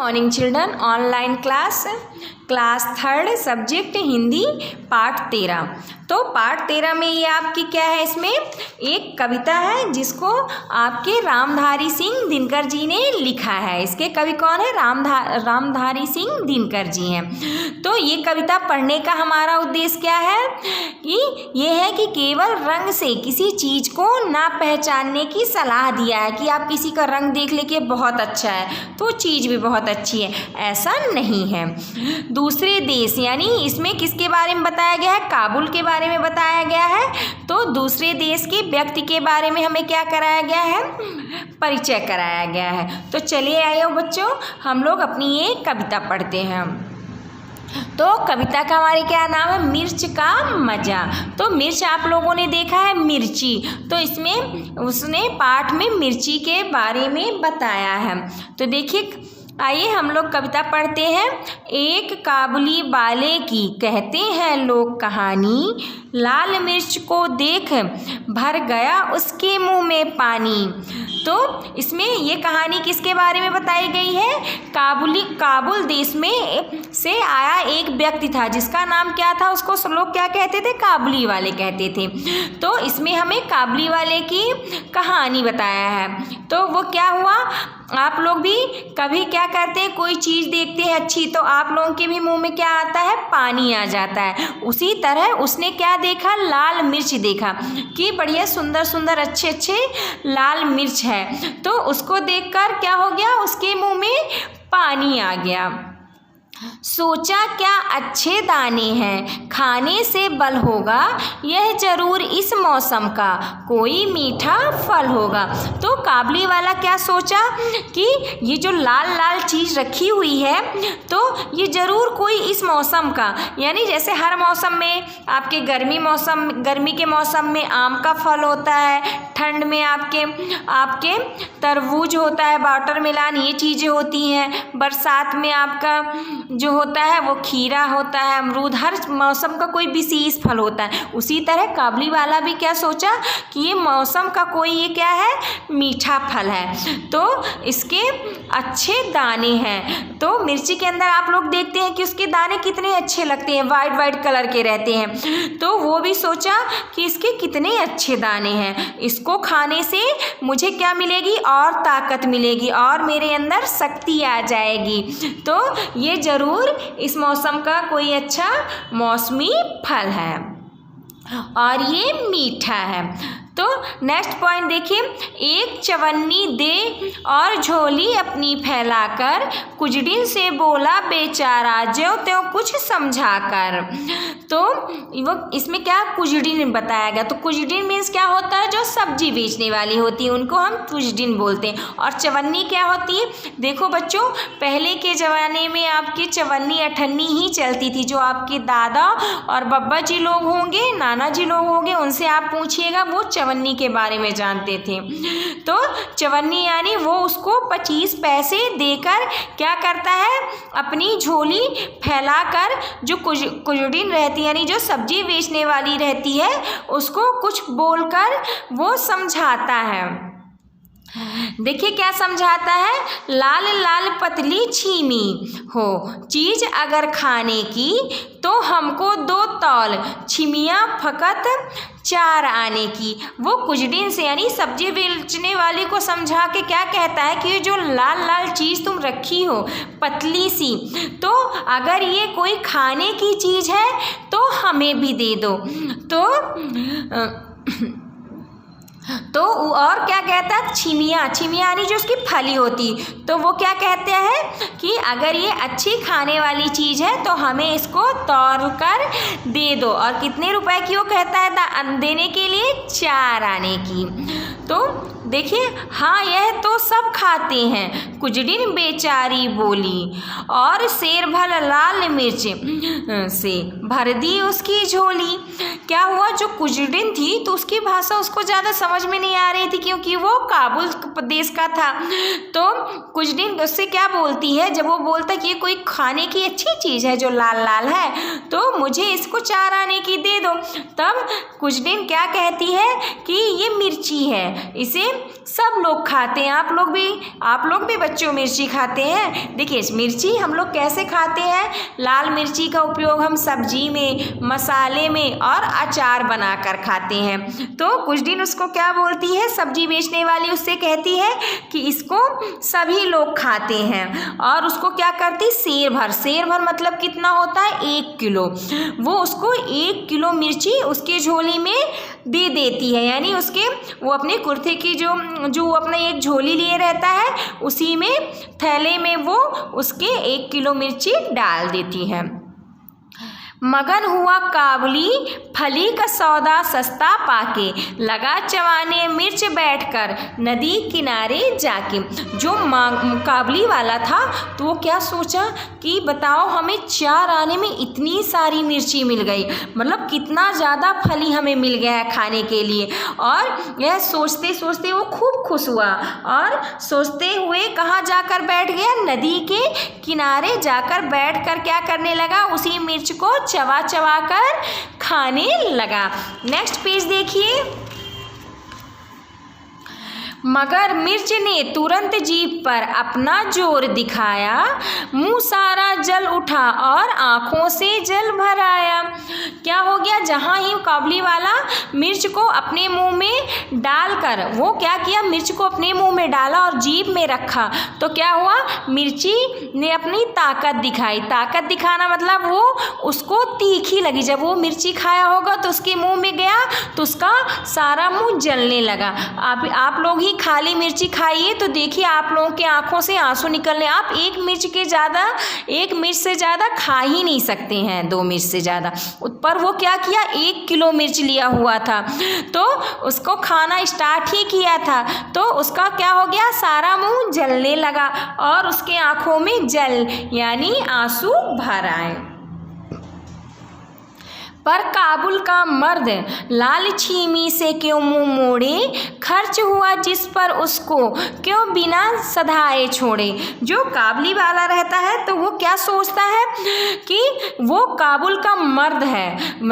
Morning children. Online class third subject Hindi पाठ 13। तो पाठ 13 में ये आपकी क्या है, इसमें एक कविता है जिसको आपके रामधारी सिंह दिनकर जी ने लिखा है। इसके कवि कौन है? रामधारी सिंह दिनकर जी हैं। तो ये कविता पढ़ने का हमारा उद्देश्य क्या है कि ये है कि केवल रंग से किसी चीज़ को ना पहचानने की सलाह दिया है कि आप किसी का रंग देख लेके बहुत अच्छा है तो चीज़ भी बहुत अच्छी है, ऐसा नहीं है। दूसरे देश यानी इसमें किसके बारे में बताया गया है? काबुल के बारे में बताया गया है। तो दूसरे देश के व्यक्ति के बारे में हमें क्या कराया गया है? परिचय कराया गया है। तो चलिए आइए बच्चों, हम लोग अपनी ये कविता पढ़ते हैं। तो कविता का हमारे क्या नाम है? मिर्च का मज़ा। तो मिर्च आप लोगों ने देखा है, मिर्ची। तो इसमें उसने पाठ में मिर्ची के बारे में बताया है। तो देखिए, आइए हम लोग कविता पढ़ते हैं। एक काबुली वाले की कहते हैं लोग कहानी, लाल मिर्च को देख भर गया उसके मुंह में पानी। तो इसमें ये कहानी किसके बारे में बताई गई है? काबुल देश में से आया एक व्यक्ति था जिसका नाम क्या था? उसको लोग क्या कहते थे? काबुली वाले कहते थे। तो इसमें हमें काबुली वाले की कहानी बताया है। तो वो क्या हुआ, आप लोग भी कभी क्या करते हैं, कोई चीज़ देखते हैं अच्छी तो आप लोगों के भी मुंह में क्या आता है? पानी आ जाता है। उसी तरह उसने क्या देखा? लाल मिर्च देखा कि बढ़िया सुंदर सुंदर अच्छे अच्छे लाल मिर्च है। तो उसको देखकर क्या हो गया? उसके मुंह में पानी आ गया। सोचा क्या अच्छे दाने हैं, खाने से बल होगा, यह जरूर इस मौसम का कोई मीठा फल होगा। तो काबुली वाला क्या सोचा कि ये जो लाल लाल चीज़ रखी हुई है तो ये ज़रूर कोई इस मौसम का, यानी जैसे हर मौसम में आपके गर्मी के मौसम में आम का फल होता है, ठंड में आपके तरबूज होता है, वाटरमेलन, ये चीज़ें होती हैं। बरसात में आपका जो होता है वो खीरा होता है, अमरूद, हर मौसम का कोई विशेष फल होता है। उसी तरह काबुली वाला भी क्या सोचा कि ये मौसम का कोई ये क्या है? मीठा फल है, तो इसके अच्छे दाने हैं। तो मिर्ची के अंदर आप लोग देखते हैं कि उसके दाने कितने अच्छे लगते हैं, वाइट वाइट कलर के रहते हैं। तो वो भी सोचा कि इसके कितने अच्छे दाने हैं, इसको खाने से मुझे क्या मिलेगी? और ताकत मिलेगी और मेरे अंदर शक्ति आ जाएगी। तो ये जरूर इस मौसम का कोई अच्छा मौसमी फल है और ये मीठा है। तो नेक्स्ट पॉइंट देखिए, एक चवन्नी दे और झोली अपनी फैलाकर कुजड़िन से बोला बेचारा ज्यों त्यों कुछ समझाकर। तो वो इसमें क्या कुजड़िन बताया गया। तो कुजड़िन मीन्स क्या होता है? जो सब्जी बेचने वाली होती है उनको हम कुजड़िन बोलते हैं। और चवन्नी क्या होती है? देखो बच्चों, पहले के ज़माने में आपकी चवन्नी अठन्नी ही चलती थी। जो आपके दादा और बब्बा जी लोग होंगे, नाना जी लोग होंगे, उनसे आप पूछिएगा, वो चवन्नी के बारे में जानते थे। तो चवन्नी यानी वो उसको 25 पैसे देकर क्या करता है? अपनी झोली फैलाकर जो कुजड़िन रहती है यानी जो सब्जी बेचने वाली रहती है उसको कुछ बोलकर वो समझाता है। देखिए क्या समझाता है? लाल लाल पतली छीमी हो, चीज़ अगर खाने की तो हमको 2 तौल, छिमियाँ फकत 4 आने की। वो कुजड़िन से यानी सब्जी बेचने वाली को समझा के क्या कहता है कि ये जो लाल लाल चीज़ तुम रखी हो पतली सी, तो अगर ये कोई खाने की चीज़ है तो हमें भी दे दो। तो और क्या कहता है? छिमिया यानी जो उसकी फली होती। तो वो क्या कहते हैं कि अगर ये अच्छी खाने वाली चीज़ है तो हमें इसको तौल कर दे दो। और कितने रुपए की वो कहता है देने के लिए? 4 आने की। तो देखिए, हाँ यह तो सब खाते हैं, कुजड़िन बेचारी बोली, और शेर भर लाल मिर्च से भर दी उसकी झोली। क्या हुआ? जो कुजड़िन थी तो उसकी भाषा उसको ज़्यादा समझ में नहीं आ रही थी क्योंकि वो काबुल देश का था। तो कुजड़िन उससे क्या बोलती है? जब वो बोलता है कि ये कोई खाने की अच्छी चीज़ है जो लाल लाल है तो मुझे इसको 4 आने की दे दो, तब कुजड़िन क्या कहती है कि ये मिर्ची है, इसे सब लोग खाते हैं, आप लोग भी बच्चों मिर्ची खाते हैं। देखिए मिर्ची हम लोग कैसे खाते हैं, लाल मिर्ची का उपयोग हम सब्जी में, मसाले में और अचार बनाकर खाते हैं। तो कुछ दिन उसको क्या बोलती है सब्जी बेचने वाली, उससे कहती है कि इसको सभी लोग खाते हैं। और उसको क्या करती, सेर भर मतलब कितना होता है 1 किलो, वो उसको 1 किलो मिर्ची उसके झोली में दे देती है। यानी उसके वो अपने कुर्ते की जो अपना एक झोली लिए रहता है, उसी में थैले में वो उसके 1 किलो मिर्ची डाल देती है। मगन हुआ काबुली फली का सौदा सस्ता पाके, लगा चबाने मिर्च बैठकर नदी किनारे जाके। जो काबुली वाला था तो वो क्या सोचा कि बताओ हमें 4 आने में इतनी सारी मिर्ची मिल गई, मतलब कितना ज़्यादा फली हमें मिल गया है खाने के लिए। और यह सोचते सोचते वो खूब खुश हुआ और सोचते हुए कहाँ जाकर बैठ गया, नदी के किनारे जाकर बैठकर क्या करने लगा, उसी मिर्च को चबा चबा कर खाने लगा। नेक्स्ट पेज देखिए। मगर मिर्च ने तुरंत जीभ पर अपना जोर दिखाया, मुंह सारा जल उठा और आंखों से जल भर आया। क्या हो गया, जहाँ ही काबुली वाला मिर्च को अपने मुंह में डालकर, वो क्या किया, मिर्च को अपने मुंह में डाला और जीभ में रखा, तो क्या हुआ, मिर्ची ने अपनी ताकत दिखाई। ताकत दिखाना मतलब वो उसको तीखी लगी। जब वो मिर्ची खाया होगा तो उसके मुंह में गया तो उसका सारा मुंह जलने लगा। आप लोग ही खाली मिर्ची खाइए तो देखिए आप लोगों के आंखों से आंसू निकलने। आप एक मिर्च से ज़्यादा खा ही नहीं सकते हैं, 2 मिर्च से ज़्यादा। पर वो क्या किया, 1 किलो मिर्च लिया हुआ था तो उसको खाना स्टार्ट ही किया था, तो उसका क्या हो गया, सारा मुंह जलने लगा और उसके आंखों में जल यानी आंसू भर आए। पर काबुल का मर्द लाल छीमी से क्यों मुंह मोड़े, खर्च हुआ जिस पर उसको क्यों बिना सधाए छोड़े। जो काबुली वाला रहता है तो वो क्या सोचता है कि वो काबुल का मर्द है,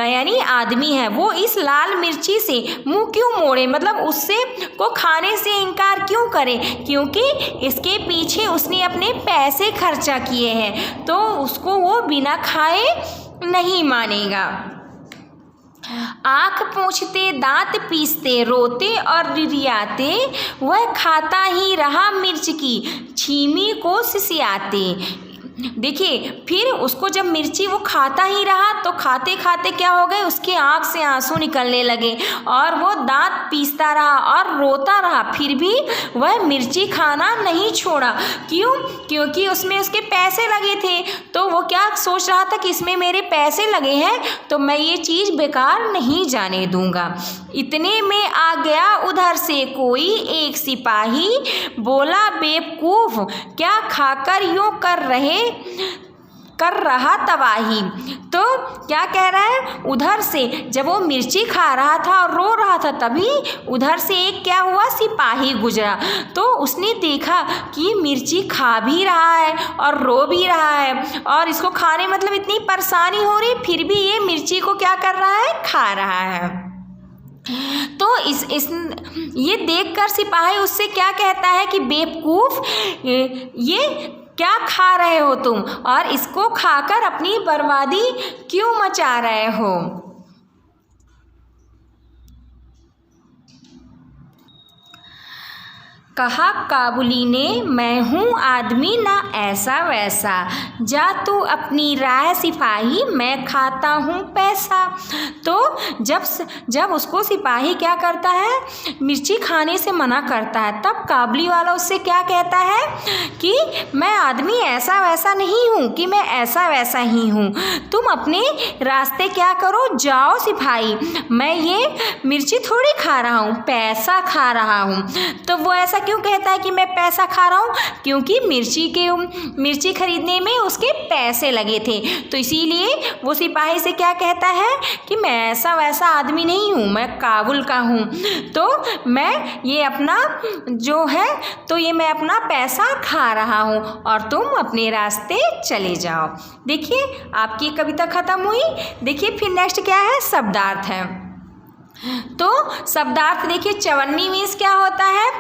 यानी आदमी है, वो इस लाल मिर्ची से मुंह क्यों मोड़े, मतलब उससे को खाने से इनकार क्यों करे, क्योंकि इसके पीछे उसने अपने पैसे खर्चा किए हैं, तो उसको वो बिना खाए नहीं मानेगा। आँख पोंछते दांत पीसते रोते और रिरियाते, वह खाता ही रहा मिर्च की छीमी को सिसियाते। देखिए फिर उसको जब मिर्ची वो खाता ही रहा तो खाते खाते क्या हो गए, उसके आँख से आंसू निकलने लगे और वो दांत पीसता रहा और रोता रहा, फिर भी वह मिर्ची खाना नहीं छोड़ा। क्यों, क्योंकि उसमें उसके पैसे लगे थे, तो वो क्या सोच रहा था कि इसमें मेरे पैसे लगे हैं तो मैं ये चीज़ बेकार नहीं जाने दूंगा। इतने में आ गया उधर से कोई एक सिपाही, बोला बेवकूफ क्या खाकर यूं कर रहा तबाही। तो क्या कह रहा है, उधर से जब वो मिर्ची खा रहा था और रो रहा था, तभी उधर से एक क्या हुआ, सिपाही गुजरा, तो उसने देखा कि मिर्ची खा भी रहा है और रो भी रहा है और इसको खाने मतलब इतनी परेशानी हो रही, फिर भी ये मिर्ची को क्या कर रहा है, खा रहा है। तो ये देखकर सिपाही उससे क्या कहता है कि बेवकूफ, ये क्या खा रहे हो तुम और इसको खाकर अपनी बर्बादी क्यों मचा रहे हो। कहा काबुली ने, मैं हूँ आदमी ना ऐसा वैसा, जा तू अपनी राह सिपाही, मैं खाता हूँ पैसा। तो जब उसको सिपाही क्या करता है, मिर्ची खाने से मना करता है, तब काबुली वाला उससे क्या कहता है कि मैं आदमी ऐसा वैसा नहीं हूँ कि मैं ऐसा वैसा ही हूँ, तुम अपने रास्ते क्या करो, जाओ सिपाही, मैं ये मिर्ची थोड़ी खा रहा हूँ, पैसा खा रहा हूँ। तो वो ऐसा क्यों कहता है कि मैं पैसा खा रहा हूँ, क्योंकि मिर्ची खरीदने में उसके पैसे लगे थे, तो इसीलिए वो सिपाही से क्या कहता है कि मैं ऐसा वैसा आदमी नहीं हूँ, मैं काबुल का हूँ, तो मैं ये अपना जो है तो ये मैं अपना पैसा खा रहा हूँ और तुम अपने रास्ते चले जाओ। देखिए आपकी कविता खत्म हुई। देखिए फिर नेक्स्ट क्या है, शब्दार्थ है। तो शब्दार्थ देखिए, चवन्नी मीन्स क्या होता है,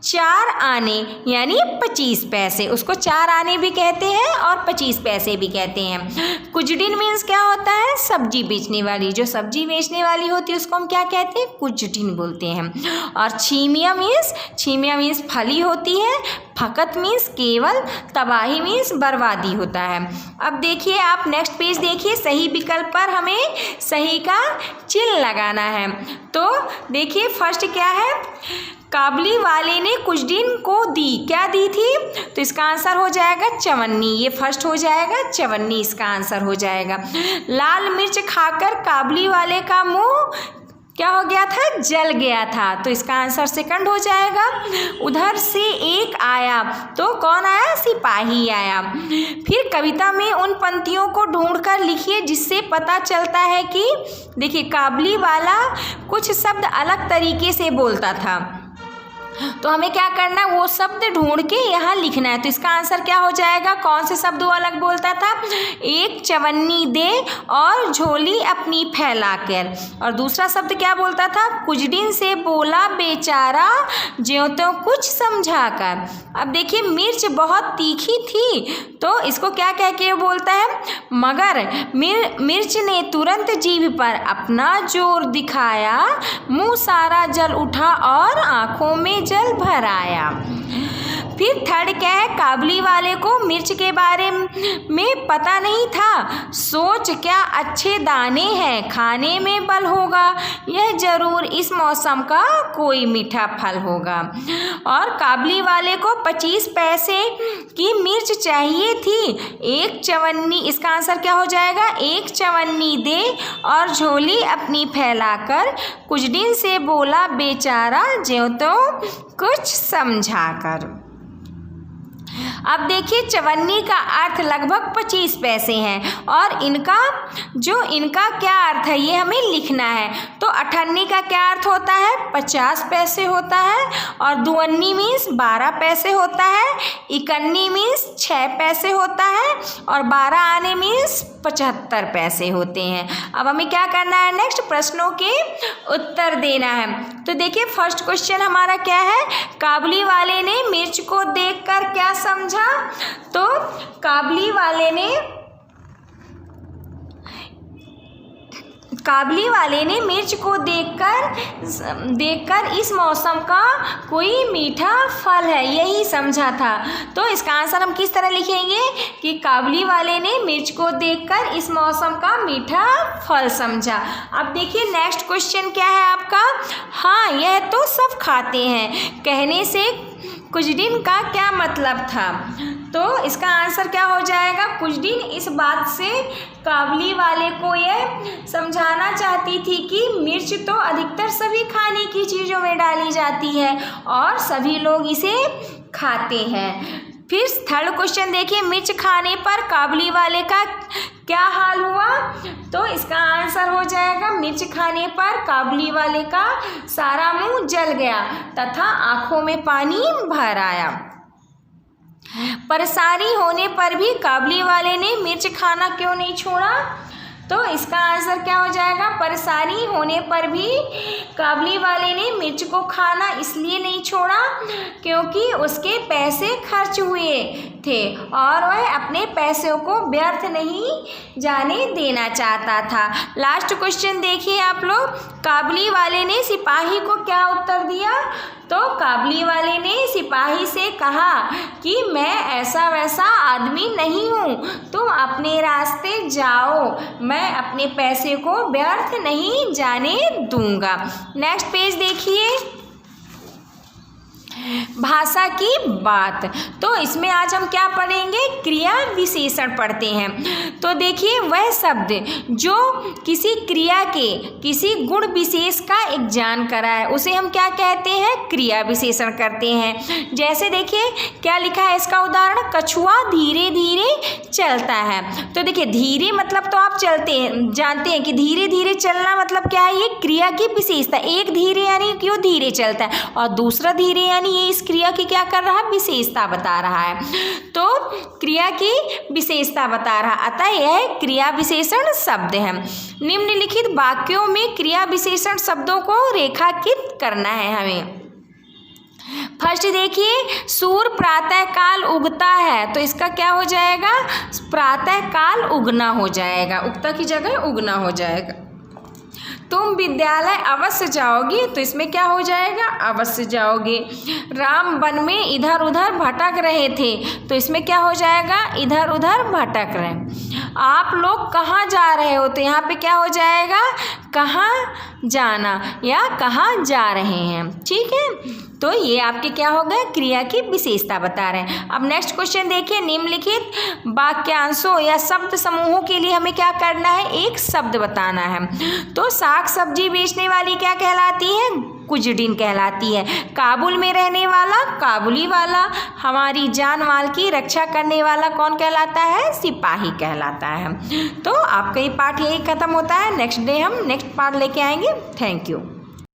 4 आने यानी 25 पैसे, उसको 4 आने भी कहते हैं और 25 पैसे भी कहते हैं। कुजड़िन मीन्स क्या होता है, सब्जी बेचने वाली, जो सब्जी बेचने वाली होती है उसको हम क्या कहते हैं, कुजड़िन बोलते हैं। और छीमिया मीन्स फली होती है। फकत मीन्स केवल। तबाही मीन्स बर्बादी होता है। अब देखिए आप नेक्स्ट पेज देखिए, सही विकल्प पर हमें सही का चिन्ह लगाना है। तो देखिए फर्स्ट क्या है, काबली वाले ने कुजड़िन को दी, क्या दी थी, तो इसका आंसर हो जाएगा चवन्नी, ये फर्स्ट हो जाएगा, चवन्नी इसका आंसर हो जाएगा। लाल मिर्च खाकर काबली वाले का मुंह क्या हो गया था, जल गया था, तो इसका आंसर सेकंड हो जाएगा। उधर से एक आया, तो कौन आया, सिपाही आया। फिर कविता में उन पंक्तियों को ढूंढकर लिखिए जिससे पता चलता है कि देखिए काबली वाला कुछ शब्द अलग तरीके से बोलता था, तो हमें क्या करना है, वो शब्द ढूंढ के यहाँ लिखना है। तो इसका आंसर क्या हो जाएगा, कौन से शब्द वो अलग बोलता था, एक चवन्नी दे और झोली अपनी फैलाकर, और दूसरा शब्द क्या बोलता था, कुजड़िन से बोला बेचारा ज्यों त्यों कुछ समझाकर। अब देखिए मिर्च बहुत तीखी थी, तो इसको क्या कह के बोलता है, मगर मिर्च ने तुरंत जीभ पर अपना जोर दिखाया, मुंह सारा जल उठा और आंखों में जल भर आया। फिर थर्ड क्या है, काबली वाले को मिर्च के बारे में पता नहीं था, सोच क्या अच्छे दाने हैं, खाने में बल होगा, यह जरूर इस मौसम का कोई मीठा फल होगा। और काबली वाले को 25 पैसे की मिर्च चाहिए थी, एक चवन्नी, इसका आंसर क्या हो जाएगा, एक चवन्नी दे और झोली अपनी फैलाकर, कुजड़िन से बोला बेचारा ज्यों त्यों कुछ समझाकर। अब देखिए चवन्नी का अर्थ लगभग 25 पैसे हैं, और इनका क्या अर्थ है ये हमें लिखना है। तो अठन्नी का क्या अर्थ होता है, 50 पैसे होता है, और दुअन्नी मीन्स 12 पैसे होता है, इकन्नी मीन्स 6 पैसे होता है, और 12 आने मीन्स 75 पैसे होते हैं। अब हमें क्या करना है, नेक्स्ट प्रश्नों के उत्तर देना है। तो देखिए फर्स्ट क्वेश्चन हमारा क्या है, काबली वाले ने मिर्च को देखकर क्या समझा, तो काबली वाले ने मिर्च को देखकर इस मौसम का कोई मीठा फल है यही समझा था। तो इसका आंसर हम किस तरह लिखेंगे कि काबली वाले ने मिर्च को देखकर इस मौसम का मीठा फल समझा। अब देखिए नेक्स्ट क्वेश्चन क्या है आपका, हाँ यह तो सब खाते हैं कहने से कुजड़िन का क्या मतलब था, तो इसका आंसर क्या हो जाएगा, कुजड़िन इस बात से काबली वाले को यह समझाना चाहती थी कि मिर्च तो अधिकतर सभी खाने की चीज़ों में डाली जाती है और सभी लोग इसे खाते हैं। फिर थर्ड क्वेश्चन देखिए, मिर्च खाने पर काबली वाले का क्या हाल हुआ, तो इसका आंसर हो जाएगा मिर्च खाने पर काबली वाले का सारा मुंह जल गया तथा आंखों में पानी भर आया। परेशानी होने पर भी काबली वाले ने मिर्च खाना क्यों नहीं छोड़ा, तो इसका आंसर क्या हो जाएगा, परेशानी होने पर भी काबली वाले ने मिर्च को खाना इसलिए नहीं छोड़ा क्योंकि उसके पैसे खर्च हुए थे और वह अपने पैसों को व्यर्थ नहीं जाने देना चाहता था। लास्ट क्वेश्चन देखिए आप लोग, काबली वाले ने सिपाही को क्या उत्तर दिया, तो काबली वाले ने सिपाही से कहा कि मैं ऐसा वैसा आदमी नहीं हूँ, तुम अपने रास्ते जाओ, मैं अपने पैसे को व्यर्थ नहीं जाने दूंगा। नेक्स्ट पेज देखिए, भाषा की बात। तो इसमें आज हम क्या पढ़ेंगे, क्रिया विशेषण पढ़ते हैं। तो देखिए वह शब्द जो किसी क्रिया के किसी गुण विशेष का एक ज्ञान कराए उसे हम क्या कहते हैं, क्रिया विशेषण करते हैं। जैसे देखिए क्या लिखा है इसका उदाहरण, कछुआ धीरे धीरे चलता है। तो देखिए धीरे मतलब तो आप जानते हैं कि धीरे धीरे चलना मतलब क्या है, ये क्रिया की विशेषता। एक धीरे यानी कि वो धीरे चलता है और दूसरा धीरे यानी ये इसकी क्रिया की क्या कर रहा है, विशेषता बता रहा है। तो क्रिया की विशेषता बता रहा, अतः यह क्रिया विशेषण शब्द है। निम्नलिखित वाक्यों में क्रिया विशेषण शब्दों को रेखांकित करना है हमें। फर्स्ट देखिए, सूर्य प्रातः काल उगता है, तो इसका क्या हो जाएगा, प्रातः काल उगना हो जाएगा, उगता की जगह उगना हो जाएगा। तुम विद्यालय अवश्य जाओगी, तो इसमें क्या हो जाएगा, अवश्य जाओगे। राम वन में इधर उधर भटक रहे थे, तो इसमें क्या हो जाएगा, इधर उधर भटक रहे। आप लोग कहाँ जा रहे हो, तो यहाँ पे क्या हो जाएगा, कहाँ जाना या कहाँ जा रहे हैं। ठीक है, तो ये आपके क्या हो गए, क्रिया की विशेषता बता रहे हैं। अब नेक्स्ट क्वेश्चन देखिए, निम्नलिखित वाक्यांशों या शब्द समूहों के लिए हमें क्या करना है, एक शब्द बताना है। तो साग सब्जी बेचने वाली क्या कहलाती है, कुजड़िन कहलाती है। काबुल में रहने वाला काबुली वाला, हमारी जान माल की रक्षा करने वाला कौन कहलाता है, सिपाही कहलाता है। तो आपका ये पाठ यही खत्म होता है। नेक्स्ट डे हम नेक्स्ट पार्ट लेके आएंगे। Thank you.